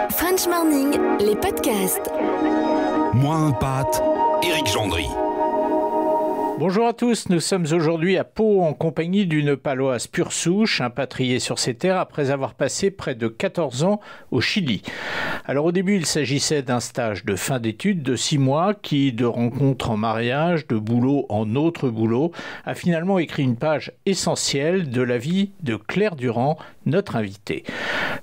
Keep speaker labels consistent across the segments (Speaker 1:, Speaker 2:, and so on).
Speaker 1: French Morning, les podcasts.
Speaker 2: Moins un pâte, Éric Gendry.
Speaker 3: Bonjour à tous, nous sommes aujourd'hui à Pau en compagnie d'une paloise pure souche, impatriée sur ses terres après avoir passé près de 14 ans au Chili. Alors au début, il s'agissait d'un stage de fin d'études de 6 mois qui, de rencontres en mariage, de boulot en autre boulot, a finalement écrit une page essentielle de la vie de Claire Durand, notre invitée.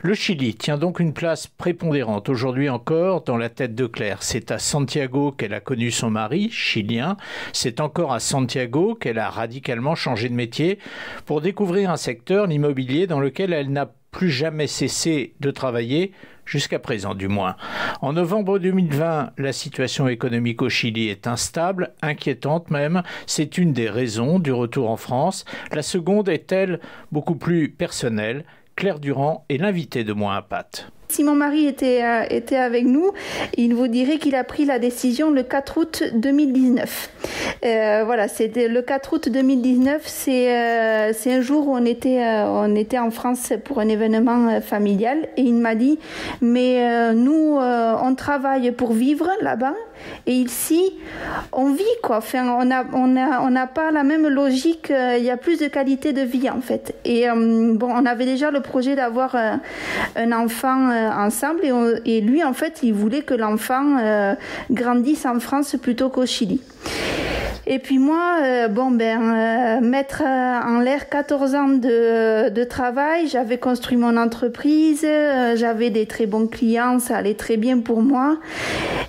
Speaker 3: Le Chili tient donc une place prépondérante aujourd'hui encore dans la tête de Claire. C'est à Santiago qu'elle a connu son mari, chilien. C'est encore à Santiago qu'elle a radicalement changé de métier pour découvrir un secteur, l'immobilier, dans lequel elle n'a plus jamais cessé de travailler, jusqu'à présent du moins. En novembre 2020, la situation économique au Chili est instable, inquiétante même. C'est une des raisons du retour en France. La seconde est, elle, beaucoup plus personnelle. Claire Durand est l'invitée de Moins un pâte.
Speaker 4: Si mon mari était avec nous, il vous dirait qu'il a pris la décision le 4 août 2019. Voilà, c'était le 4 août 2019, c'est un jour où on était en France pour un événement familial et il m'a dit mais nous on travaille pour vivre là-bas et ici on vit quoi. Enfin on n'a pas la même logique, il y a plus de qualité de vie en fait. Et bon, on avait déjà le projet d'avoir un enfant ensemble et lui en fait il voulait que l'enfant grandisse en France plutôt qu'au Chili. Et puis moi, mettre en l'air 14 ans de travail, j'avais construit mon entreprise, j'avais des très bons clients, ça allait très bien pour moi.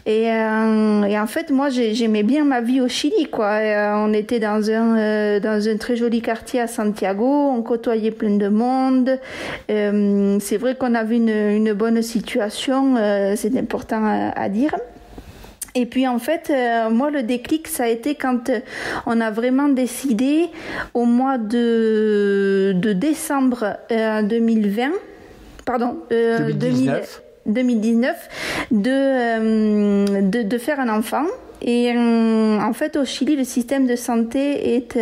Speaker 4: Et en fait, moi, j'aimais bien ma vie au Chili, quoi. On était dans un très joli quartier à Santiago, on côtoyait plein de monde. C'est vrai qu'on avait une bonne situation, c'est important à dire. Et puis en fait, moi le déclic ça a été quand on a vraiment décidé au mois de décembre 2019 de faire un enfant. Et en fait au Chili le système de santé est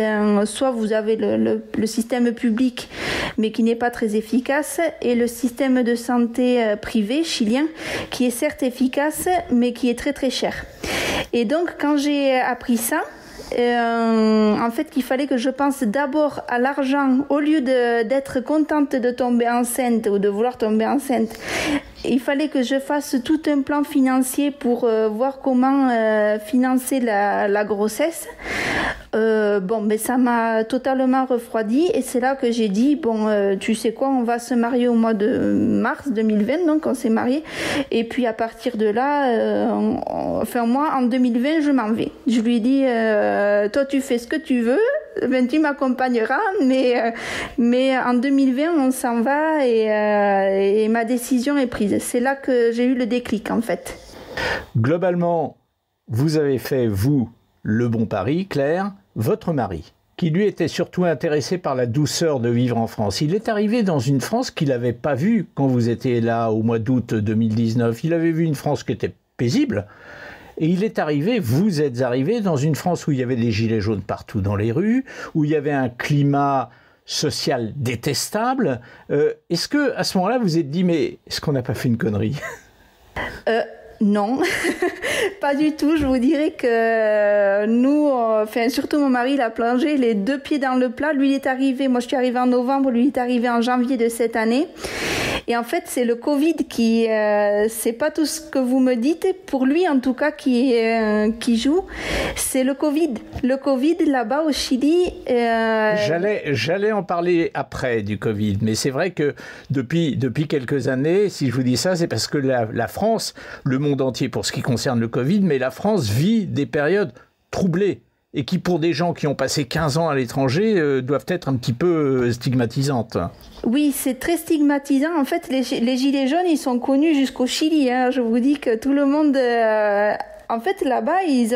Speaker 4: soit vous avez le système public mais qui n'est pas très efficace et le système de santé privé chilien qui est certes efficace mais qui est très très cher. Et donc quand j'ai appris ça, en fait qu'il fallait que je pense d'abord à l'argent au lieu d'être contente de tomber enceinte ou de vouloir tomber enceinte. Il fallait que je fasse tout un plan financier pour voir comment financer la grossesse. Mais ça m'a totalement refroidi et c'est là que j'ai dit tu sais quoi, on va se marier au mois de mars 2020, donc on s'est mariés et puis à partir de là moi en 2020 je m'en vais. Je lui ai dit toi tu fais ce que tu veux, tu m'accompagneras mais en 2020 on s'en va et ma décision est prise. C'est là que j'ai eu le déclic en fait.
Speaker 3: Globalement, vous avez fait, vous, le bon pari, Claire, votre mari, qui lui était surtout intéressé par la douceur de vivre en France. Il est arrivé dans une France qu'il n'avait pas vue quand vous étiez là au mois d'août 2019. Il avait vu une France qui était paisible. Et vous êtes arrivé dans une France où il y avait des gilets jaunes partout dans les rues, où il y avait un climat social détestable. Est-ce que à ce moment-là, vous vous êtes dit, mais est-ce qu'on n'a pas fait une connerie ?
Speaker 4: Non, pas du tout. Je vous dirais que nous, surtout mon mari, il a plongé les deux pieds dans le plat. Lui, il est arrivé, moi je suis arrivée en novembre, lui il est arrivé en janvier de cette année. Et en fait, c'est le Covid qui, c'est pas tout ce que vous me dites, pour lui en tout cas qui joue, c'est le Covid. Le Covid là-bas au Chili.
Speaker 3: J'allais en parler après du Covid, mais c'est vrai que depuis quelques années, si je vous dis ça, c'est parce que la France, le monde entier pour ce qui concerne le Covid, mais la France vit des périodes troublées et qui, pour des gens qui ont passé 15 ans à l'étranger, doivent être un petit peu stigmatisantes.
Speaker 4: Oui, c'est très stigmatisant. En fait, les gilets jaunes, ils sont connus jusqu'au Chili. Je vous dis que tout le monde En fait, là-bas, les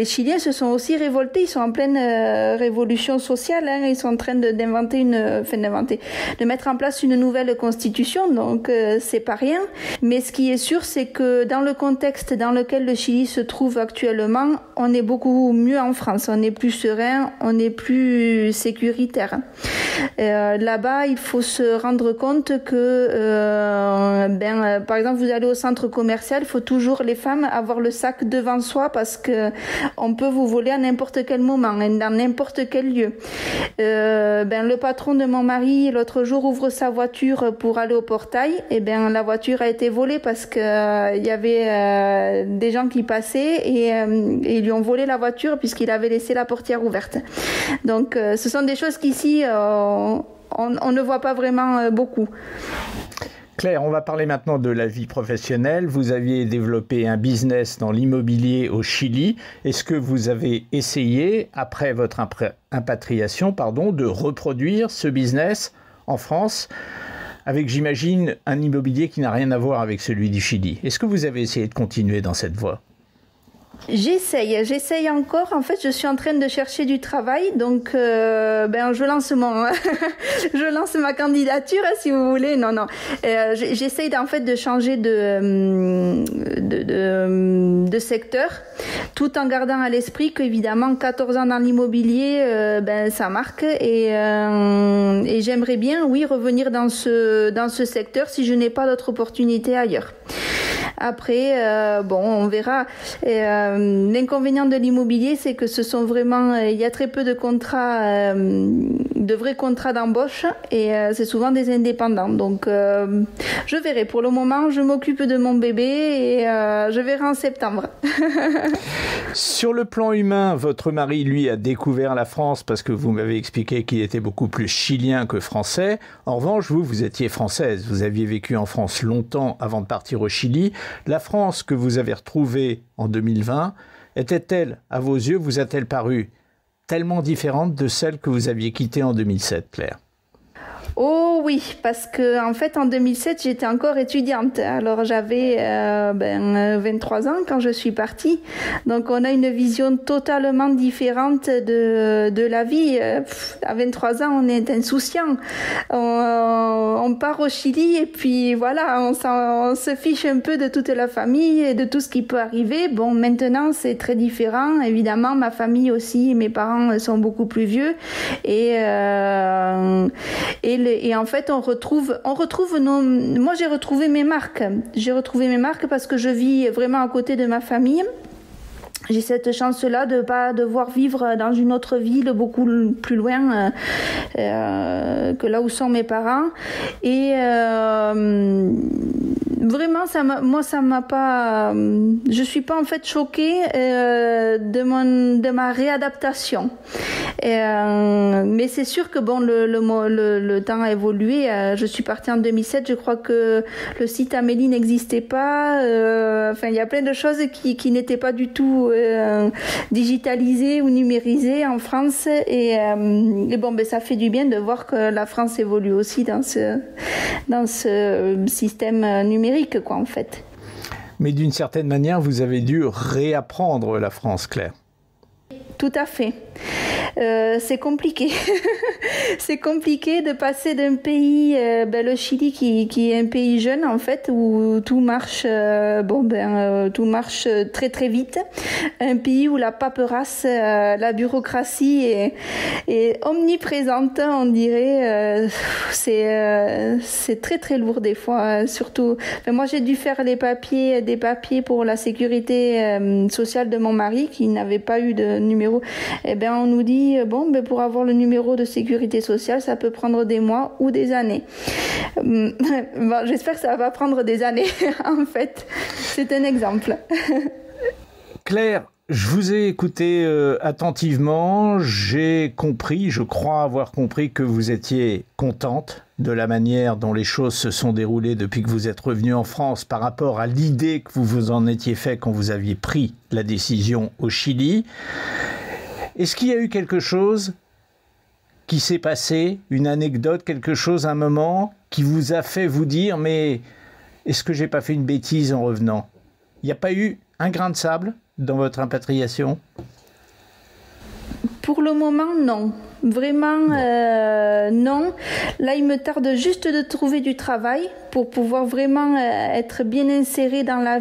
Speaker 4: Chiliens se sont aussi révoltés. Ils sont en pleine révolution sociale. Hein. Ils sont en train de mettre en place une nouvelle constitution. Donc, c'est pas rien. Mais ce qui est sûr, c'est que dans le contexte dans lequel le Chili se trouve actuellement, on est beaucoup mieux en France. On est plus serein, on est plus sécuritaire. Là-bas, il faut se rendre compte que, par exemple, vous allez au centre commercial, il faut toujours, les femmes, avoir le sac devant soi parce que on peut vous voler à n'importe quel moment, dans n'importe quel lieu. Le patron de mon mari, l'autre jour, ouvre sa voiture pour aller au portail. La voiture a été volée parce que il y avait des gens qui passaient et ils lui ont volé la voiture puisqu'il avait laissé la portière ouverte. Donc, ce sont des choses qu'ici, on ne voit pas vraiment beaucoup.
Speaker 3: Claire, on va parler maintenant de la vie professionnelle. Vous aviez développé un business dans l'immobilier au Chili. Est-ce que vous avez essayé, après votre impatriation, de reproduire ce business en France avec, j'imagine, un immobilier qui n'a rien à voir avec celui du Chili? Est-ce que vous avez essayé de continuer dans cette voie?
Speaker 4: J'essaye encore. En fait, je suis en train de chercher du travail, donc je lance ma candidature, si vous voulez. Non. J'essaye en fait de changer de secteur, tout en gardant à l'esprit qu'évidemment 14 ans dans l'immobilier, ça marque et j'aimerais bien, oui, revenir dans ce secteur si je n'ai pas d'autres opportunités ailleurs. Après, on verra. L'inconvénient de l'immobilier, c'est que ce sont vraiment, il y a très peu de contrats, de vrais contrats d'embauche, et c'est souvent des indépendants. Donc, je verrai. Pour le moment, je m'occupe de mon bébé et je verrai en septembre.
Speaker 3: Sur le plan humain, votre mari, lui, a découvert la France parce que vous m'avez expliqué qu'il était beaucoup plus chilien que français. En revanche, vous étiez française. Vous aviez vécu en France longtemps avant de partir au Chili. La France que vous avez retrouvée en 2020, était-elle, à vos yeux, vous a-t-elle paru tellement différente de celle que vous aviez quittée en 2007, Claire?
Speaker 4: Oh oui, parce que en fait en 2007 j'étais encore étudiante. Alors j'avais 23 ans quand je suis partie. Donc on a une vision totalement différente de la vie. À 23 ans on est insouciant. On part au Chili et puis voilà, on se fiche un peu de toute la famille et de tout ce qui peut arriver. Bon, maintenant c'est très différent. Évidemment ma famille aussi, mes parents sont beaucoup plus vieux et en fait, on retrouve moi, j'ai retrouvé mes marques. J'ai retrouvé mes marques parce que je vis vraiment à côté de ma famille. J'ai cette chance-là de pas devoir vivre dans une autre ville beaucoup plus loin que là où sont mes parents. Et vraiment, ça m'a pas. Je suis pas en fait choquée de ma réadaptation. Mais c'est sûr que le temps a évolué. Je suis partie en 2007. Je crois que le site Amélie n'existait pas. Il y a plein de choses qui n'étaient pas du tout digitalisées ou numérisées en France. Et ça fait du bien de voir que la France évolue aussi dans ce système numérique, quoi, en fait.
Speaker 3: Mais d'une certaine manière, vous avez dû réapprendre la France, Claire.
Speaker 4: Tout à fait. C'est compliqué. C'est compliqué de passer d'un pays, le Chili, qui est un pays jeune en fait, où tout marche, tout marche très très vite. Un pays où la paperasse, la bureaucratie est omniprésente, on dirait. C'est très très lourd des fois, surtout. Moi, j'ai dû faire des papiers pour la sécurité sociale de mon mari qui n'avait pas eu de numéro. On nous dit pour avoir le numéro de sécurité sociale, ça peut prendre des mois ou des années. J'espère que ça va pas prendre des années, en fait. C'est un exemple.
Speaker 3: Claire, je vous ai écouté attentivement. Je crois avoir compris que vous étiez contente de la manière dont les choses se sont déroulées depuis que vous êtes revenue en France par rapport à l'idée que vous vous en étiez fait quand vous aviez pris la décision au Chili. Est-ce qu'il y a eu quelque chose qui s'est passé, une anecdote, quelque chose, un moment, qui vous a fait vous dire « mais est-ce que j'ai pas fait une bêtise en revenant ?» Il n'y a pas eu un grain de sable dans votre impatriation?
Speaker 4: Pour le moment, non. Vraiment, non. Là, il me tarde juste de trouver du travail pour pouvoir vraiment être bien insérée dans la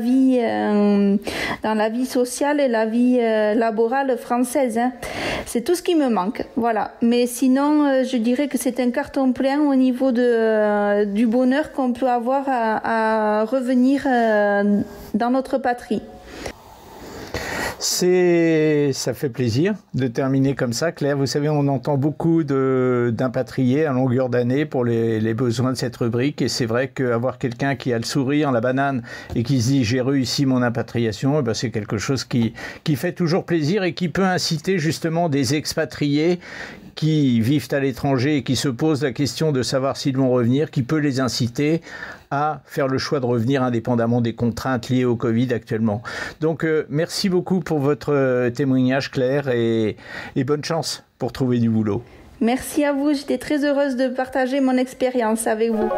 Speaker 4: vie sociale et la vie laborale française. Hein. C'est tout ce qui me manque. Voilà. Mais sinon, je dirais que c'est un carton plein au niveau du bonheur qu'on peut avoir à revenir dans notre patrie.
Speaker 3: Ça fait plaisir de terminer comme ça, Claire. Vous savez, on entend beaucoup d'impatriés à longueur d'année pour les besoins de cette rubrique. Et c'est vrai qu'avoir quelqu'un qui a le sourire, la banane, et qui se dit « j'ai réussi mon impatriation », c'est quelque chose qui fait toujours plaisir et qui peut inciter justement des expatriés qui vivent à l'étranger et qui se posent la question de savoir s'ils vont revenir, qui peut les inciter à faire le choix de revenir indépendamment des contraintes liées au Covid actuellement. Donc merci beaucoup pour votre témoignage, Claire, et bonne chance pour trouver du boulot.
Speaker 4: Merci à vous, j'étais très heureuse de partager mon expérience avec vous.